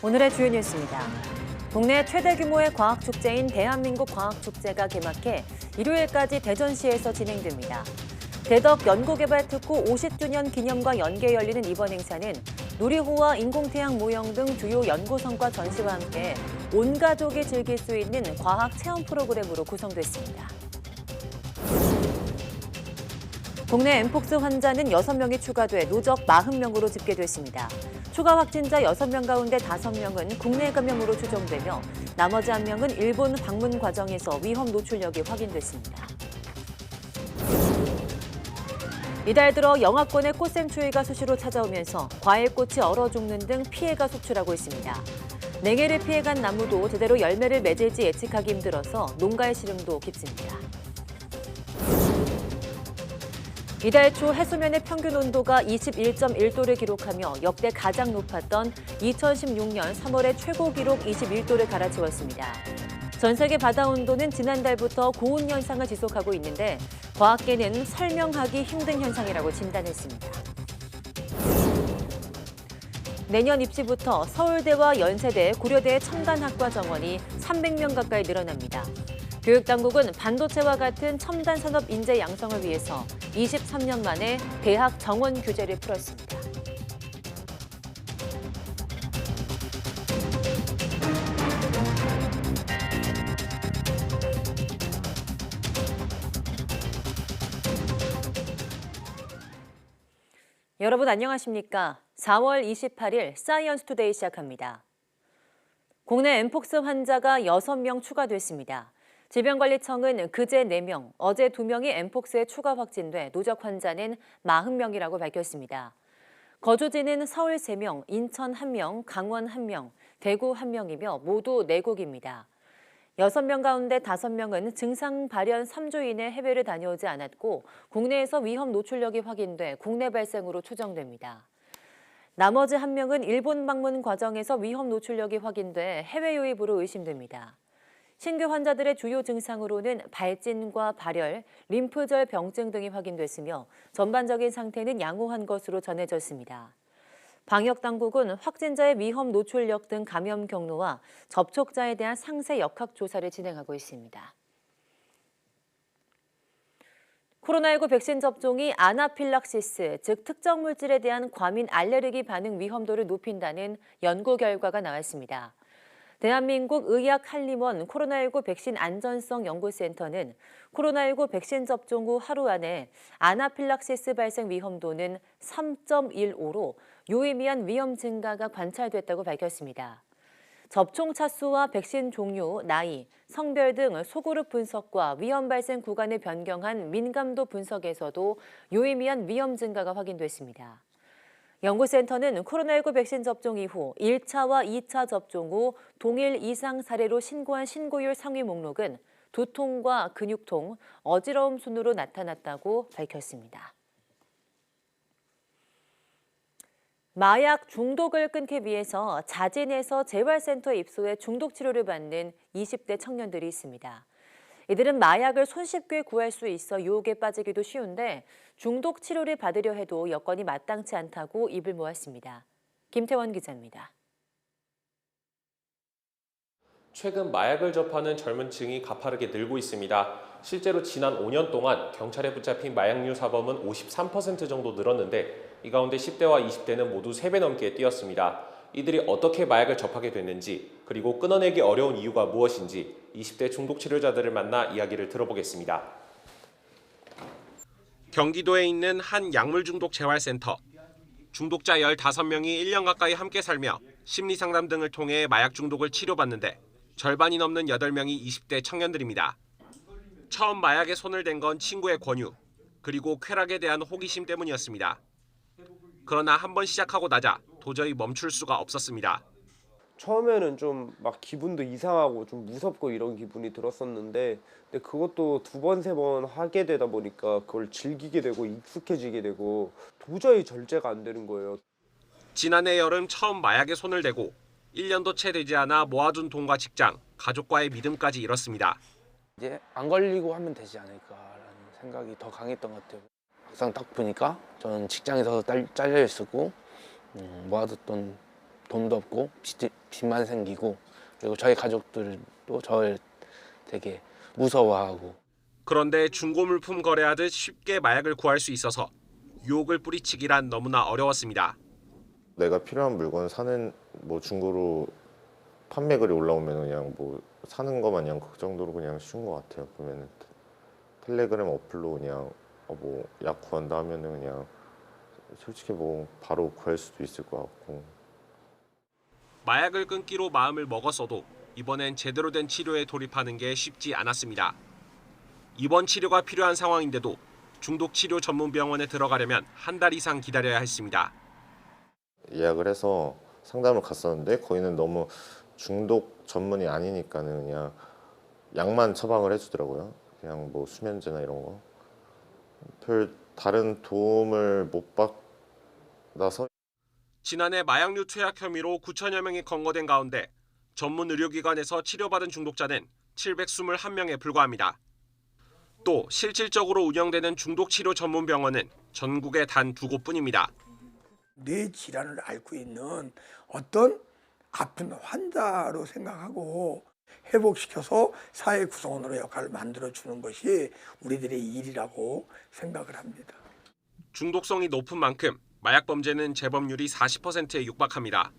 오늘의 주요 뉴스입니다. 국내 최대 규모의 과학축제인 대한민국 과학축제가 개막해 일요일까지 대전시에서 진행됩니다. 대덕 연구개발특구 50주년 기념과 연계 열리는 이번 행사는 누리호와 인공태양 모형 등 주요 연구 성과 전시와 함께 온 가족이 즐길 수 있는 과학 체험 프로그램으로 구성됐습니다. 국내 엠폭스 환자는 6명이 추가돼 누적 40명으로 집계됐습니다. 추가 확진자 6명 가운데 5명은 국내 감염으로 추정되며 나머지 1명은 일본 방문 과정에서 위험 노출력이 확인됐습니다. 이달 들어 영하권의 꽃샘추위가 수시로 찾아오면서 과일꽃이 얼어 죽는 등 피해가 속출하고 있습니다. 냉해를 피해간 나무도 제대로 열매를 맺을지 예측하기 힘들어서 농가의 시름도 깊습니다. 이달 초 해수면의 평균 온도가 21.1도를 기록하며 역대 가장 높았던 2016년 3월의 최고 기록 21도를 갈아치웠습니다. 전 세계 바다 온도는 지난달부터 고온 현상을 지속하고 있는데 과학계는 설명하기 힘든 현상이라고 진단했습니다. 내년 입시부터 서울대와 연세대, 고려대의 첨단학과 정원이 300명 가까이 늘어납니다. 교육당국은 반도체와 같은 첨단 산업 인재 양성을 위해서 23년 만에 대학 정원 규제를 풀었습니다. 여러분 안녕하십니까? 4월 28일 사이언스 투데이 시작합니다. 국내 엠폭스 환자가 6명 추가됐습니다. 질병관리청은 그제 4명, 어제 2명이 엠폭스에 추가 확진돼 누적 환자는 40명이라고 밝혔습니다. 거주지는 서울 3명, 인천 1명, 강원 1명, 대구 1명이며 모두 내국입니다. 6명 가운데 5명은 증상 발현 3주 이내 해외를 다녀오지 않았고 국내에서 위험 노출력이 확인돼 국내 발생으로 추정됩니다. 나머지 1명은 일본 방문 과정에서 위험 노출력이 확인돼 해외 유입으로 의심됩니다. 신규 환자들의 주요 증상으로는 발진과 발열, 림프절 병증 등이 확인됐으며 전반적인 상태는 양호한 것으로 전해졌습니다. 방역당국은 확진자의 위험 노출력 등 감염 경로와 접촉자에 대한 상세 역학 조사를 진행하고 있습니다. 코로나19 백신 접종이 아나필락시스, 즉 특정 물질에 대한 과민 알레르기 반응 위험도를 높인다는 연구 결과가 나왔습니다. 대한민국 의학한림원 코로나19 백신 안전성 연구센터는 코로나19 백신 접종 후 하루 안에 아나필락시스 발생 위험도는 3.15로 유의미한 위험 증가가 관찰됐다고 밝혔습니다. 접종 차수와 백신 종류, 나이, 성별 등 소그룹 분석과 위험 발생 구간을 변경한 민감도 분석에서도 유의미한 위험 증가가 확인됐습니다. 연구센터는 코로나19 백신 접종 이후 1차와 2차 접종 후 동일 이상 사례로 신고한 신고율 상위 목록은 두통과 근육통, 어지러움 순으로 나타났다고 밝혔습니다. 마약 중독을 끊기 위해서 자진해서 재활센터에 입소해 중독 치료를 받는 20대 청년들이 있습니다. 이들은 마약을 손쉽게 구할 수 있어 유혹에 빠지기도 쉬운데 중독 치료를 받으려 해도 여건이 마땅치 않다고 입을 모았습니다. 김태원 기자입니다. 최근 마약을 접하는 젊은 층이 가파르게 늘고 있습니다. 실제로 지난 5년 동안 경찰에 붙잡힌 마약류 사범은 53% 정도 늘었는데 이 가운데 10대와 20대는 모두 3배 넘게 뛰었습니다. 이들이 어떻게 마약을 접하게 됐는지 그리고 끊어내기 어려운 이유가 무엇인지 20대 중독 치료자들을 만나 이야기를 들어보겠습니다. 경기도에 있는 한 약물 중독 재활센터. 중독자 15명이 1년 가까이 함께 살며 심리 상담 등을 통해 마약 중독을 치료받는데 절반이 넘는 8명이 20대 청년들입니다. 처음 마약에 손을 댄 건 친구의 권유, 그리고 쾌락에 대한 호기심 때문이었습니다. 그러나 한번 시작하고 나자 도저히 멈출 수가 없었습니다. 처음에는 좀 막 기분도 이상하고 좀 무섭고 이런 기분이 들었었는데 근데 그것도 2번, 3번 하게 되다 보니까 그걸 즐기게 되고 익숙해지게 되고 도저히 절제가 안 되는 거예요. 지난해 여름 처음 마약에 손을 대고 1년도 채 되지 않아 모아둔 돈과 직장, 가족과의 믿음까지 잃었습니다. 이제 안 걸리고 하면 되지 않을까라는 생각이 더 강했던 것 같아요. 막상 딱 보니까 저는 직장에서 잘려 있었고 모아뒀던 돈도 없고 빚만 생기고, 그리고 저희 가족들도 저를 되게 무서워하고. 그런데 중고물품 거래하듯 쉽게 마약을 구할 수 있어서 유혹을 뿌리치기란 너무나 어려웠습니다. 내가 필요한 물건 사는 뭐 중고로 판매글이 올라오면 그냥 뭐 사는 거 마냥 그 정도로 그냥 쉬운 것 같아요. 보면은 텔레그램 어플로 그냥 뭐 약 구한다 하면은 그냥 솔직히 뭐 바로 구할 수도 있을 것 같고. 마약을 끊기로 마음을 먹었어도 이번엔 제대로 된 치료에 돌입하는 게 쉽지 않았습니다. 입원 치료가 필요한 상황인데도 중독 치료 전문 병원에 들어가려면 한 달 이상 기다려야 했습니다. 예약을 해서 상담을 갔었는데 거기는 너무 중독 전문이 아니니까는 그냥 약만 처방을 해주더라고요. 그냥 뭐 수면제나 이런 거. 별 다른 도움을 못 받아서. 지난해 마약류 투약 혐의로 9천여 명이 검거된 가운데 전문 의료기관에서 치료받은 중독자는 721명에 불과합니다. 또 실질적으로 운영되는 중독치료 전문 병원은 전국에 단 2곳뿐입니다. 뇌 질환을 앓고 있는 어떤 아픈 환자로 생각하고 회복시켜서 사회 구성원으로 역할을 만들어주는 것이 우리들의 일이라고 생각을 합니다. 중독성이 높은 만큼 마약 범죄는 재범률이 40%에 육박합니다.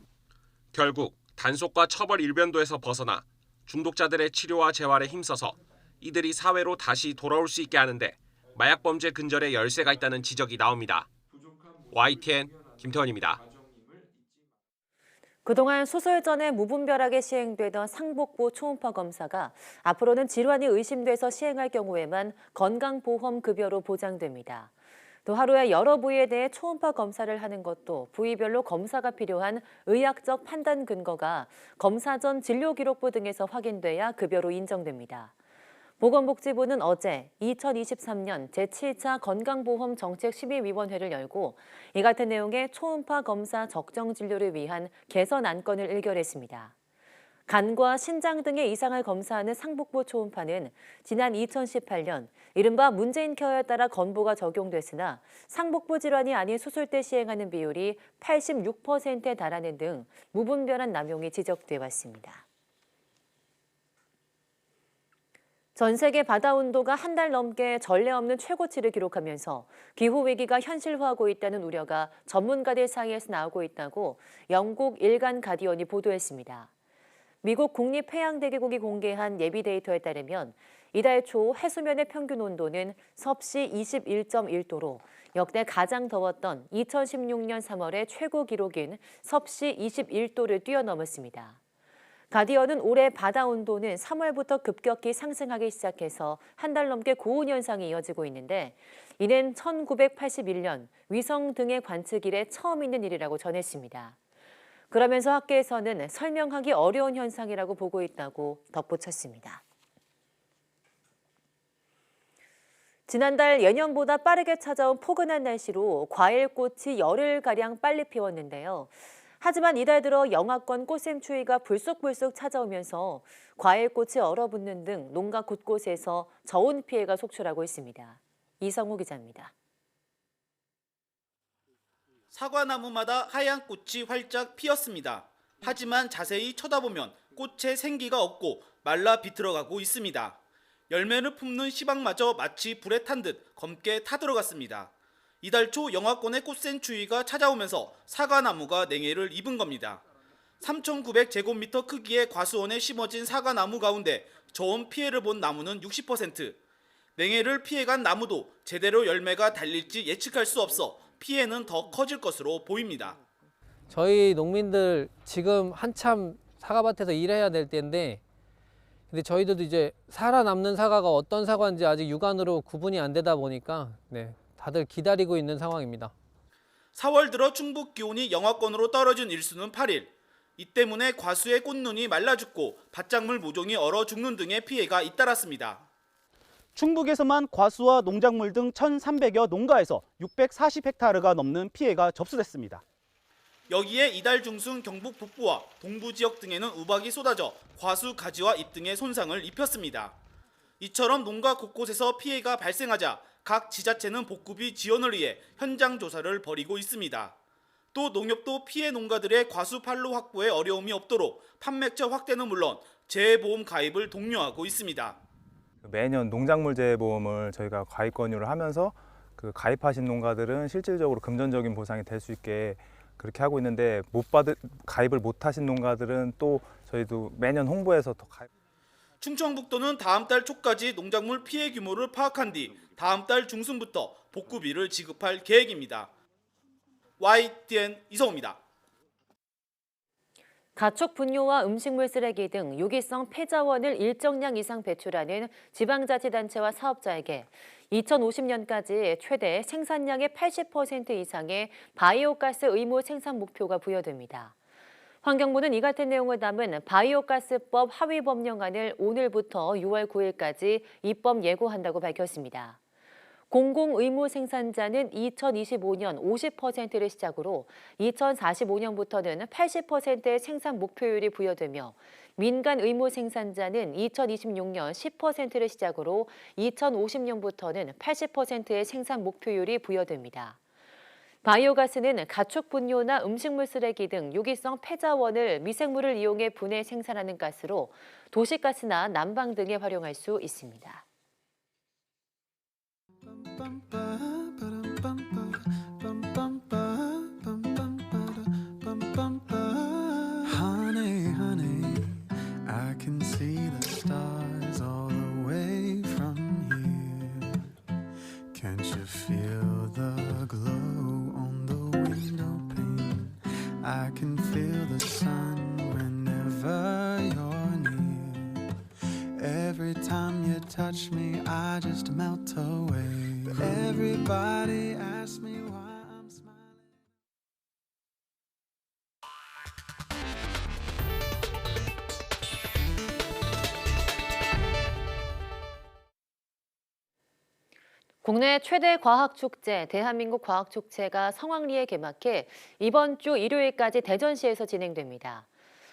결국 단속과 처벌 일변도에서 벗어나 중독자들의 치료와 재활에 힘써서 이들이 사회로 다시 돌아올 수 있게 하는데 마약 범죄 근절에 열쇠가 있다는 지적이 나옵니다. YTN 김태원입니다. 그동안 수술 전에 무분별하게 시행되던 상복부 초음파 검사가 앞으로는 질환이 의심돼서 시행할 경우에만 건강보험급여로 보장됩니다. 또 하루에 여러 부위에 대해 초음파 검사를 하는 것도 부위별로 검사가 필요한 의학적 판단 근거가 검사 전 진료기록부 등에서 확인돼야 급여로 인정됩니다. 보건복지부는 어제 2023년 제7차 건강보험정책심의위원회를 열고 이 같은 내용의 초음파 검사 적정 진료를 위한 개선 안건을 의결했습니다. 간과 신장 등의 이상을 검사하는 상복부 초음파는 지난 2018년 이른바 문재인 케어에 따라 건보가 적용됐으나 상복부 질환이 아닌 수술 때 시행하는 비율이 86%에 달하는 등 무분별한 남용이 지적돼 왔습니다. 전 세계 바다 온도가 한 달 넘게 전례 없는 최고치를 기록하면서 기후위기가 현실화하고 있다는 우려가 전문가들 사이에서 나오고 있다고 영국 일간 가디언이 보도했습니다. 미국 국립해양대기국이 공개한 예비 데이터에 따르면 이달 초 해수면의 평균 온도는 섭씨 21.1도로 역대 가장 더웠던 2016년 3월의 최고 기록인 섭씨 21도를 뛰어넘었습니다. 가디언은 올해 바다 온도는 3월부터 급격히 상승하기 시작해서 한 달 넘게 고온 현상이 이어지고 있는데 이는 1981년 위성 등의 관측 이래 처음 있는 일이라고 전했습니다. 그러면서 학계에서는 설명하기 어려운 현상이라고 보고 있다고 덧붙였습니다. 지난달 예년보다 빠르게 찾아온 포근한 날씨로 과일꽃이 열흘가량 빨리 피웠는데요. 하지만 이달 들어 영하권 꽃샘추위가 불쑥불쑥 찾아오면서 과일꽃이 얼어붙는 등 농가 곳곳에서 저온 피해가 속출하고 있습니다. 이성우 기자입니다. 사과나무마다 하얀 꽃이 활짝 피었습니다. 하지만 자세히 쳐다보면 꽃에 생기가 없고 말라 비틀어가고 있습니다. 열매를 품는 씨방마저 마치 불에 탄 듯 검게 타들어갔습니다. 이달 초 영하권의 꽃샘추위가 찾아오면서 사과나무가 냉해를 입은 겁니다. 3,900제곱미터 크기의 과수원에 심어진 사과나무 가운데 저온 피해를 본 나무는 60%, 냉해를 피해간 나무도 제대로 열매가 달릴지 예측할 수 없어 피해는 더 커질 것으로 보입니다. 저희 농민들 지금 한참 사과밭에서 일해야 될 때인데 근데 저희들도 이제 살아남는 사과가 어떤 사과인지 아직 육안으로 구분이 안 되다 보니까 다들 기다리고 있는 상황입니다. 4월 들어 충북 기온이 영하권으로 떨어진 일수는 8일. 이 때문에 과수의 꽃눈이 말라 죽고 밭작물 모종이 얼어 죽는 등의 피해가 잇따랐습니다. 충북에서만 과수와 농작물 등 1,300여 농가에서 640헥타르가 넘는 피해가 접수됐습니다. 여기에 이달 중순 경북 북부와 동부 지역 등에는 우박이 쏟아져 과수 가지와 잎 등의 손상을 입혔습니다. 이처럼 농가 곳곳에서 피해가 발생하자 각 지자체는 복구비 지원을 위해 현장 조사를 벌이고 있습니다. 또 농협도 피해 농가들의 과수 판로 확보에 어려움이 없도록 판매처 확대는 물론 재해보험 가입을 독려하고 있습니다. 매년 농작물 재해보험을 저희가 가입 권유를 하면서 그 가입하신 농가들은 실질적으로 금전적인 보상이 될 수 있게 그렇게 하고 있는데 가입을 못하신 농가들은 또 저희도 매년 홍보해서 더 가입. 충청북도는 다음 달 초까지 농작물 피해 규모를 파악한 뒤 다음 달 중순부터 복구비를 지급할 계획입니다. YTN 이성호입니다. 가축 분뇨와 음식물 쓰레기 등 유기성 폐자원을 일정량 이상 배출하는 지방자치단체와 사업자에게 2050년까지 최대 생산량의 80% 이상의 바이오가스 의무 생산 목표가 부여됩니다. 환경부는 이 같은 내용을 담은 바이오가스법 하위 법령안을 오늘부터 6월 9일까지 입법 예고한다고 밝혔습니다. 공공의무 생산자는 2025년 50%를 시작으로 2045년부터는 80%의 생산 목표율이 부여되며 민간 의무 생산자는 2026년 10%를 시작으로 2050년부터는 80%의 생산 목표율이 부여됩니다. 바이오가스는 가축 분뇨나 음식물 쓰레기 등 유기성 폐자원을 미생물을 이용해 분해 생산하는 가스로 도시가스나 난방 등에 활용할 수 있습니다. Honey, honey, I can see the stars all the way from here. Can't you feel the glow on the window pane? I can feel the sun whenever you're near. Every time you touch me, I just melt away. Everybody asks me why I'm smiling. 국내 최대 과학축제 대한민국 과학축제가 성황리에 개막해 이번 주 일요일까지 대전시에서 진행됩니다.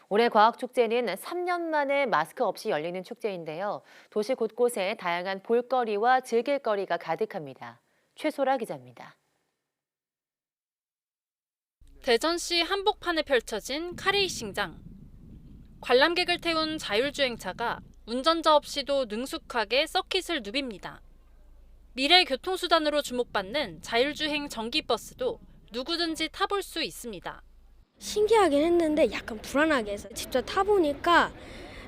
올해 과학축제는 3년 만에 마스크 없이 열리는 축제인데요. 도시 곳곳에 다양한 볼거리와 즐길거리가 가득합니다. 최소라 기자입니다. 대전시 한복판에 펼쳐진 카레이싱장. 관람객을 태운 자율주행차가 운전자 없이도 능숙하게 서킷을 누빕니다. 미래 교통수단으로 주목받는 자율주행 전기버스도 누구든지 타볼 수 있습니다. 신기하긴 했는데 약간 불안하게 해서 직접 타보니까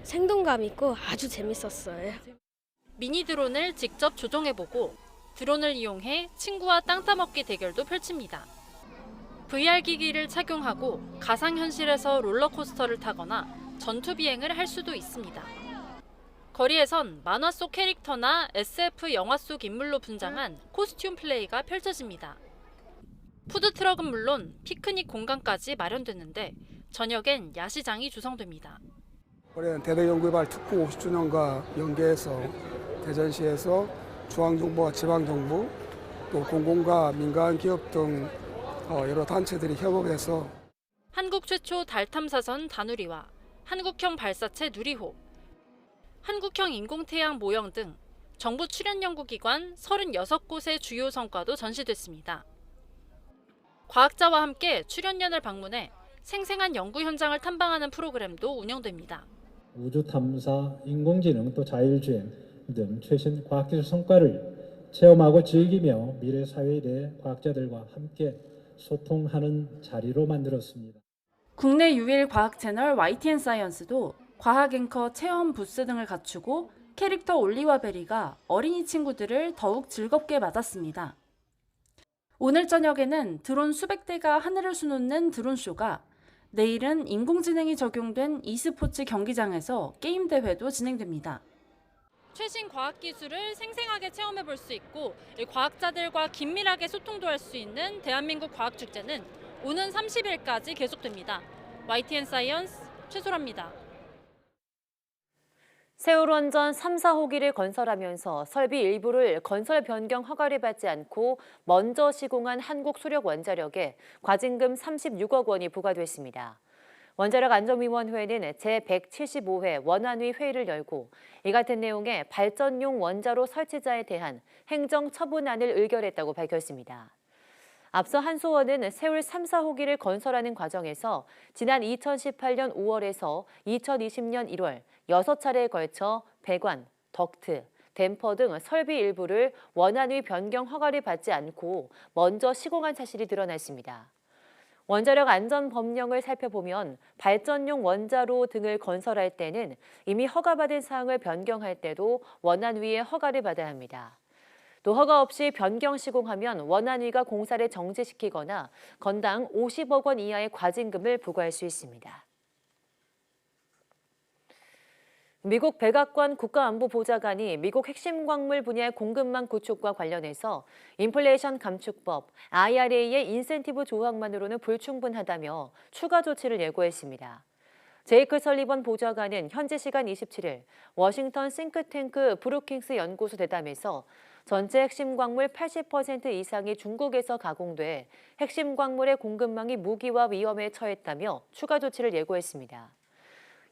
생동감 있고 아주 재밌었어요. 미니 드론을 직접 조종해보고 드론을 이용해 친구와 땅 따먹기 대결도 펼칩니다. VR 기기를 착용하고 가상현실에서 롤러코스터를 타거나 전투 비행을 할 수도 있습니다. 거리에선 만화 속 캐릭터나 SF 영화 속 인물로 분장한 코스튬 플레이가 펼쳐집니다. 푸드트럭은 물론 피크닉 공간까지 마련됐는데 저녁엔 야시장이 조성됩니다. 올해는 대대연구개발 특구 50주년과 연계해서 대전시에서 중앙정부와 지방정부 또 공공과 민간 기업 등 여러 단체들이 협업해서 한국 최초 달 탐사선 다누리와 한국형 발사체 누리호, 한국형 인공태양 모형 등 정부 출연 연구기관 36곳의 주요 성과도 전시됐습니다. 과학자와 함께 출연연을 방문해 생생한 연구 현장을 탐방하는 프로그램도 운영됩니다. 우주 탐사, 인공지능, 또 자율주행 등 최신 과학기술 성과를 체험하고 즐기며 미래 사회에 대해 과학자들과 함께 소통하는 자리로 만들었습니다. 국내 유일 과학 채널 YTN 사이언스도 과학 앵커 체험 부스 등을 갖추고 캐릭터 올리와 베리가 어린이 친구들을 더욱 즐겁게 맞았습니다. 오늘 저녁에는 드론 수백 대가 하늘을 수놓는 드론쇼가, 내일은 인공지능이 적용된 e스포츠 경기장에서 게임 대회도 진행됩니다. 최신 과학기술을 생생하게 체험해볼 수 있고 과학자들과 긴밀하게 소통도 할 수 있는 대한민국 과학축제는 오는 30일까지 계속됩니다. YTN 사이언스 최소라입니다. 세월원전 3, 4호기를 건설하면서 설비 일부를 건설 변경 허가를 받지 않고 먼저 시공한 한국수력원자력에 과징금 36억 원이 부과됐습니다. 원자력 안전위원회는 제175회 원안위 회의를 열고 이 같은 내용의 발전용 원자로 설치자에 대한 행정처분안을 의결했다고 밝혔습니다. 앞서 한소원은 세울 3, 4호기를 건설하는 과정에서 지난 2018년 5월에서 2020년 1월 6차례에 걸쳐 배관, 덕트, 댐퍼 등 설비 일부를 원안위 변경 허가를 받지 않고 먼저 시공한 사실이 드러났습니다. 원자력 안전 법령을 살펴보면 발전용 원자로 등을 건설할 때는 이미 허가받은 사항을 변경할 때도 원안위의 허가를 받아야 합니다. 또 허가 없이 변경 시공하면 원안위가 공사를 정지시키거나 건당 50억 원 이하의 과징금을 부과할 수 있습니다. 미국 백악관 국가안보보좌관이 미국 핵심 광물 분야의 공급망 구축과 관련해서 인플레이션 감축법, IRA의 인센티브 조항만으로는 불충분하다며 추가 조치를 예고했습니다. 제이크 설리번 보좌관은 현지 시간 27일 워싱턴 싱크탱크 브루킹스 연구소 대담에서 전체 핵심 광물 80% 이상이 중국에서 가공돼 핵심 광물의 공급망이 무기화 위험에 처했다며 추가 조치를 예고했습니다.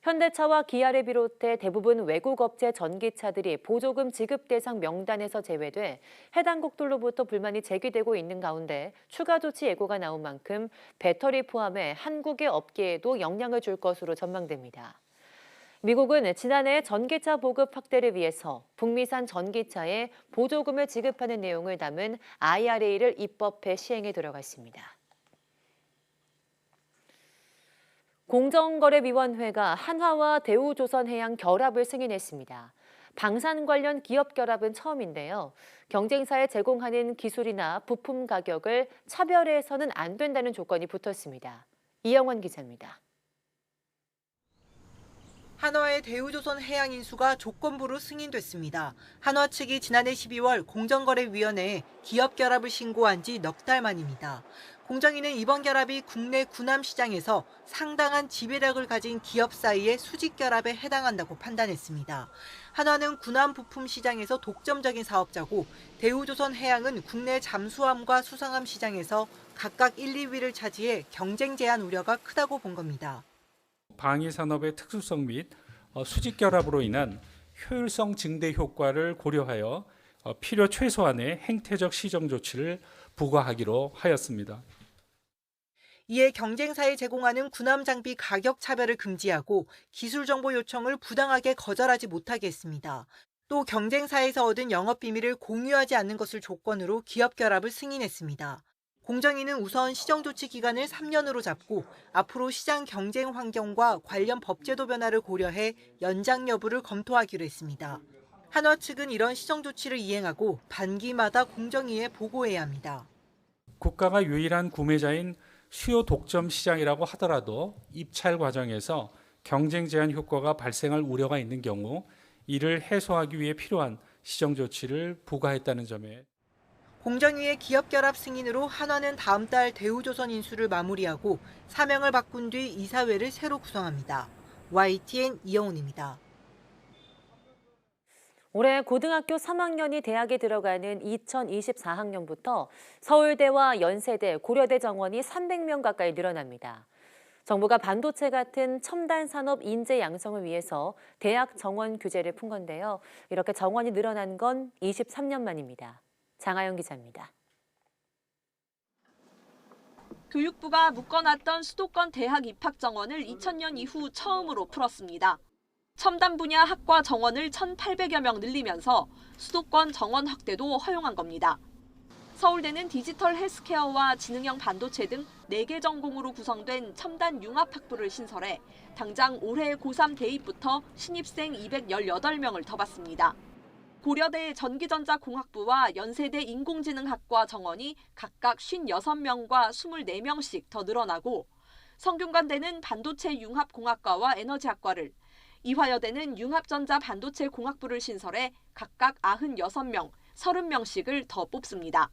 현대차와 기아를 비롯해 대부분 외국 업체 전기차들이 보조금 지급 대상 명단에서 제외돼 해당국들로부터 불만이 제기되고 있는 가운데 추가 조치 예고가 나온 만큼 배터리 포함해 한국의 업계에도 영향을 줄 것으로 전망됩니다. 미국은 지난해 전기차 보급 확대를 위해서 북미산 전기차에 보조금을 지급하는 내용을 담은 IRA를 입법해 시행에 들어갔습니다. 공정거래위원회가 한화와 대우조선해양 결합을 승인했습니다. 방산 관련 기업 결합은 처음인데요. 경쟁사에 제공하는 기술이나 부품 가격을 차별해서는 안 된다는 조건이 붙었습니다. 이영원 기자입니다. 한화의 대우조선해양 인수가 조건부로 승인됐습니다. 한화 측이 지난해 12월 공정거래위원회에 기업 결합을 신고한 지 넉 달 만입니다. 공정위는 이번 결합이 국내 군함 시장에서 상당한 지배력을 가진 기업 사이의 수직 결합에 해당한다고 판단했습니다. 한화는 군함 부품 시장에서 독점적인 사업자고 대우조선해양은 국내 잠수함과 수상함 시장에서 각각 1, 2위를 차지해 경쟁 제한 우려가 크다고 본 겁니다. 방위 산업의 특수성 및 수직 결합으로 인한 효율성 증대 효과를 고려하여 필요 최소한의 행태적 시정 조치를 부과하기로 하였습니다. 이에 경쟁사에 제공하는 군함 장비 가격 차별을 금지하고 기술 정보 요청을 부당하게 거절하지 못하게 했습니다. 또 경쟁사에서 얻은 영업 비밀을 공유하지 않는 것을 조건으로 기업 결합을 승인했습니다. 공정위는 우선 시정 조치 기간을 3년으로 잡고 앞으로 시장 경쟁 환경과 관련 법제도 변화를 고려해 연장 여부를 검토하기로 했습니다. 한화 측은 이런 시정 조치를 이행하고 반기마다 공정위에 보고해야 합니다. 국가가 유일한 구매자인 수요 독점 시장이라고 하더라도 입찰 과정에서 경쟁 제한 효과가 발생할 우려가 있는 경우 이를 해소하기 위해 필요한 시정 조치를 부과했다는 점에 공정위의 기업 결합 승인으로 한화는 다음 달 대우조선 인수를 마무리하고 사명을 바꾼 뒤 이사회를 새로 구성합니다. YTN 이영훈입니다. 올해 고등학교 3학년이 대학에 들어가는 2024학년부터 서울대와 연세대, 고려대 정원이 300명 가까이 늘어납니다. 정부가 반도체 같은 첨단 산업 인재 양성을 위해서 대학 정원 규제를 푼 건데요. 이렇게 정원이 늘어난 건 23년 만입니다. 장하영 기자입니다. 교육부가 묶어놨던 수도권 대학 입학 정원을 2000년 이후 처음으로 풀었습니다. 첨단 분야 학과 정원을 1,800여 명 늘리면서 수도권 정원 확대도 허용한 겁니다. 서울대는 디지털 헬스케어와 지능형 반도체 등 4개 전공으로 구성된 첨단 융합학부를 신설해 당장 올해 고3 대입부터 신입생 218명을 더 받습니다. 고려대 전기전자공학부와 연세대 인공지능학과 정원이 각각 56명과 24명씩 더 늘어나고 성균관대는 반도체 융합공학과와 에너지학과를, 이화여대는 융합전자 반도체 공학부를 신설해 각각 96명, 30명씩을 더 뽑습니다.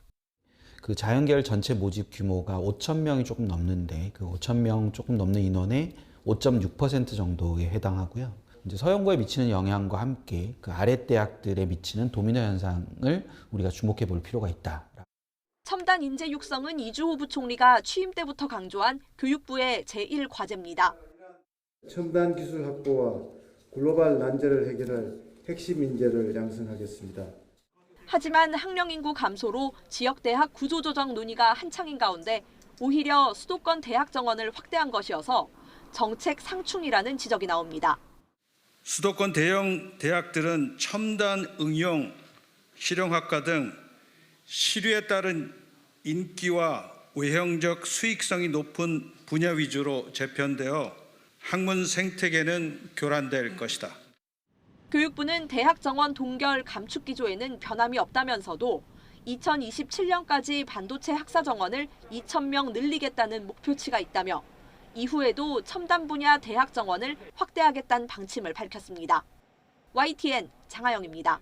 그 자연계열 전체 모집 규모가 5,000명이 조금 넘는데 그 5,000명 조금 넘는 인원의 5.6% 정도에 해당하고요. 이제 서영고에 미치는 영향과 함께 그 아래 대학들에 미치는 도미노 현상을 우리가 주목해 볼 필요가 있다. 첨단 인재 육성은 이주호 부총리가 취임 때부터 강조한 교육부의 제1과제입니다. 첨단 기술 확보와 글로벌 난제를 해결할 핵심 인재를 양성하겠습니다. 하지만 학령 인구 감소로 지역 대학 구조 조정 논의가 한창인 가운데 오히려 수도권 대학 정원을 확대한 것이어서 정책 상충이라는 지적이 나옵니다. 수도권 대형 대학들은 첨단 응용, 실용학과 등 시류에 따른 인기와 외형적 수익성이 높은 분야 위주로 재편되어 학문 생태계는 교란될 것이다. 교육부는 대학 정원 동결 감축 기조에는 변함이 없다면서도 2027년까지 반도체 학사 정원을 2,000명 늘리겠다는 목표치가 있다며 이후에도 첨단 분야 대학 정원을 확대하겠다는 방침을 밝혔습니다. YTN 장하영입니다.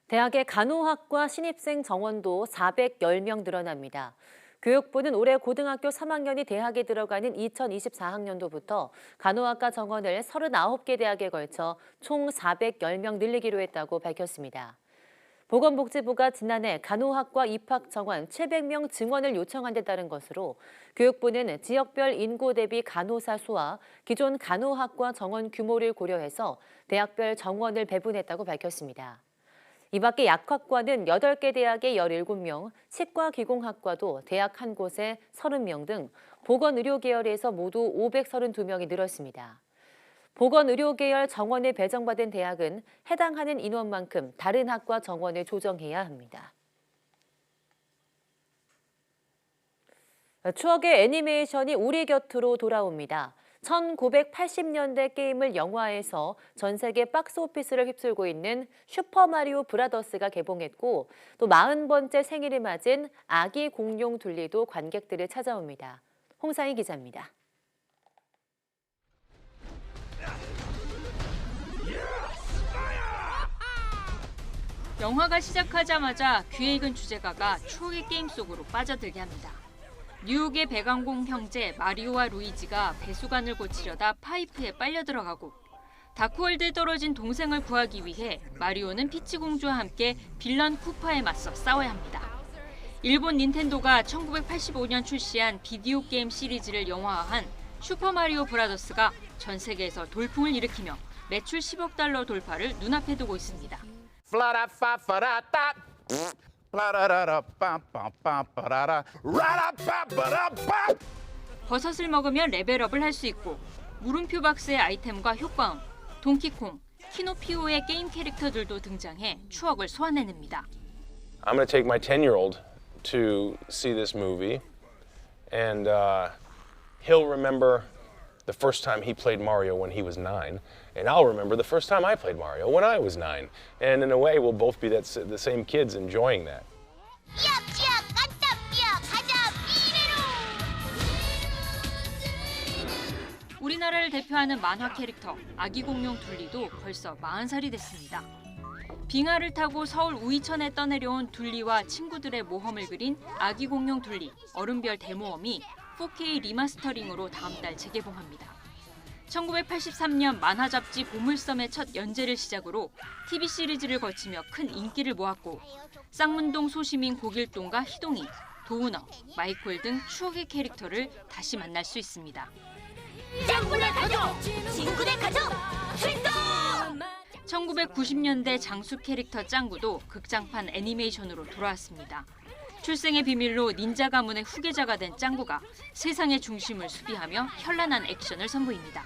대학의 간호학과 신입생 정원도 410명 늘어납니다. 교육부는 올해 고등학교 3학년이 대학에 들어가는 2024학년도부터 간호학과 정원을 39개 대학에 걸쳐 총 410명 늘리기로 했다고 밝혔습니다. 보건복지부가 지난해 간호학과 입학 정원 700명 증원을 요청한 데 따른 것으로 교육부는 지역별 인구 대비 간호사 수와 기존 간호학과 정원 규모를 고려해서 대학별 정원을 배분했다고 밝혔습니다. 이 밖에 약학과는 8개 대학에 17명, 치과기공학과도 대학 한 곳에 30명 등 보건의료 계열에서 모두 532명이 늘었습니다. 보건의료 계열 정원에 배정받은 대학은 해당하는 인원만큼 다른 학과 정원을 조정해야 합니다. 추억의 애니메이션이 우리 곁으로 돌아옵니다. 1980년대 게임을 영화화해서 전 세계 박스오피스를 휩쓸고 있는 슈퍼마리오 브라더스가 개봉했고 또 40번째 생일을 맞은 아기 공룡 둘리도 관객들을 찾아옵니다. 홍상희 기자입니다. 영화가 시작하자마자 귀에 익은 주제가가 추억의 게임 속으로 빠져들게 합니다. 뉴욕의 배관공 형제 마리오와 루이지가 배수관을 고치려다 파이프에 빨려 들어가고 다크월드에 떨어진 동생을 구하기 위해 마리오는 피치 공주와 함께 빌런 쿠파에 맞서 싸워야 합니다. 일본 닌텐도가 1985년 출시한 비디오 게임 시리즈를 영화화한 슈퍼마리오 브라더스가 전 세계에서 돌풍을 일으키며 매출 10억 달러 돌파를 눈앞에 두고 있습니다. 버섯을 먹으면 레벨업을 할 수 있고 물음표 박스의 아이템과 효과음, 동키콩, 키노피오의 게임 캐릭터들도 등장해 추억을 소환해냅니다. I'm going to take my 10-year-old to see this movie and he'll remember the first time he played Mario when he was 9, and I'll remember the first time I played Mario when I was 9. And in a way, we'll both be the same kids enjoying that. 우리나라를 대표하는 만화 캐릭터 아기 공룡 둘리도 벌써 40살이 됐습니다. 빙하를 타고 서울 우이천에 떠내려온 둘리와 친구들의 모험을 그린 아기 공룡 둘리 얼음별 대모험이 4K 리마스터링으로 다음 달 재개봉합니다. 1983년 만화 잡지 보물섬의 첫 연재를 시작으로 TV 시리즈를 거치며 큰 인기를 모았고 쌍문동 소시민 고길동과 희동이, 도우너, 마이콜 등 추억의 캐릭터를 다시 만날 수 있습니다. 짱구네 가족! 친구네 가족! 출동! 1990년대 장수 캐릭터 짱구도 극장판 애니메이션으로 돌아왔습니다. 출생의 비밀로 닌자 가문의 후계자가 된 짱구가 세상의 중심을 수비하며 현란한 액션을 선보입니다.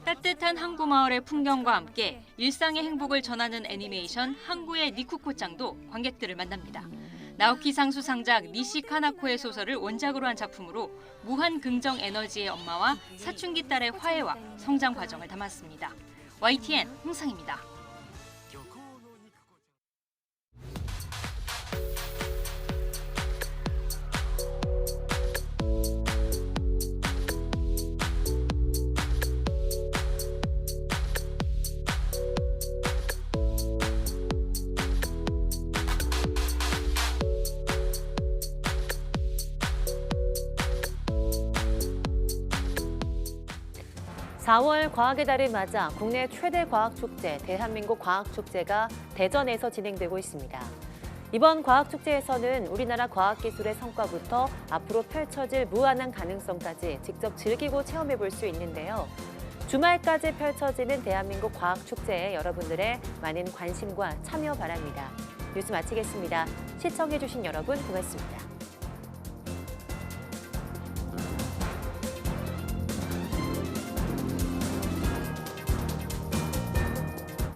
따뜻한 항구 마을의 풍경과 함께 일상의 행복을 전하는 애니메이션 항구의 니쿠코짱도 관객들을 만납니다. 나오키 상수상작 니시 카나코의 소설을 원작으로 한 작품으로 무한 긍정 에너지의 엄마와 사춘기 딸의 화해와 성장 과정을 담았습니다. YTN 홍상입니다. (4월) 과학의 달을 맞아 국내 최대 과학축제 대한민국 과학축제가 대전에서 진행되고 있습니다. 이번 과학축제에서는 우리나라 과학기술의 성과부터 앞으로 펼쳐질 무한한 가능성까지 직접 즐기고 체험해 볼 수 있는데요. 주말까지 펼쳐지는 대한민국 과학축제에 여러분들의 많은 관심과 참여 바랍니다. 뉴스 마치겠습니다. 시청해주신 여러분 고맙습니다.